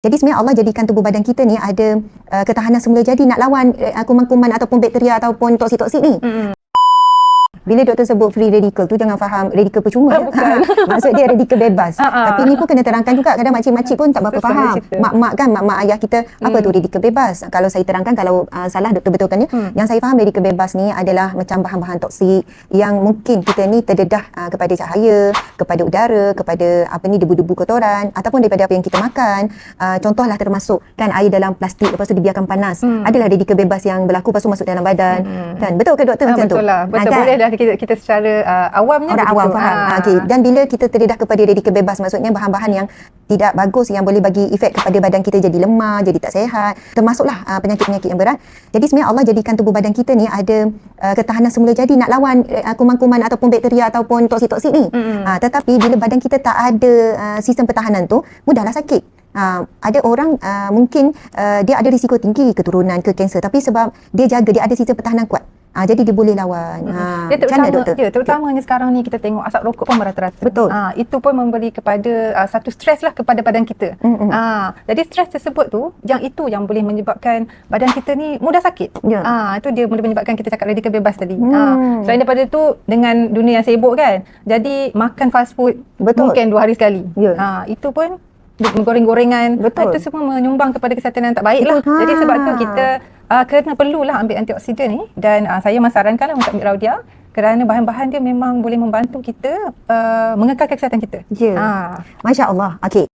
Jadi sebenarnya Allah jadikan tubuh badan kita ni ada ketahanan semula jadi nak lawan kuman-kuman ataupun bakteria ataupun toksik-toksik ni. Bila doktor sebut free radical tu jangan faham radikal percuma. Maksud dia radikal bebas. Tapi ni pun kena terangkan juga. Kadang makcik-makcik pun tak berapa faham. Mak-mak kan, mak-mak ayah kita, apa tu radikal bebas? Kalau saya terangkan, kalau salah doktor betulkan dia. Yang saya faham radikal bebas ni adalah macam bahan-bahan toksik yang mungkin kita ni terdedah kepada cahaya, kepada udara, kepada debu-debu kotoran ataupun daripada apa yang kita makan. Contohlah termasuk kan air dalam plastik lepas tu dibiarkan panas. Adalah radikal bebas yang berlaku lepas tu masuk dalam badan. Kan? Betul ke doktor macam tu? Betul lah. Betul, boleh dah kita secara awamnya orang awam faham. Okay. Dan bila kita terdedah kepada radikal bebas, maksudnya bahan-bahan yang tidak bagus yang boleh bagi efek kepada badan kita jadi lemah, jadi tak sihat, termasuklah penyakit-penyakit yang berat. Jadi sebenarnya Allah jadikan tubuh badan kita ni ada ketahanan semula jadi nak lawan kuman-kuman ataupun bakteria ataupun toksik-toksik ni. Tetapi bila badan kita tak ada sistem pertahanan tu, mudahlah sakit. Ada orang mungkin dia ada risiko tinggi keturunan ke kanser, tapi sebab dia jaga, dia ada sistem pertahanan kuat. Jadi dia boleh lawan. Terutamanya sekarang ni kita tengok asap rokok pun merata-rata. Betul. Itu pun memberi kepada satu stres lah kepada badan kita. Jadi stres tersebut tu, yang boleh menyebabkan badan kita ni mudah sakit. Itu dia boleh menyebabkan kita cakap radikal bebas tadi. Selain daripada tu, dengan dunia yang sibuk kan, jadi makan fast food mungkin 2 hari sekali. Itu pun goreng-gorengan. Itu semua menyumbang kepada kesihatan yang tak baik lah. Jadi sebab tu kita perlulah ambil antioksidan ni, dan saya mensarankanlah untuk ambil Raudia kerana bahan-bahan dia memang boleh membantu kita mengekalkan kesihatan kita. Masya Allah. Okey.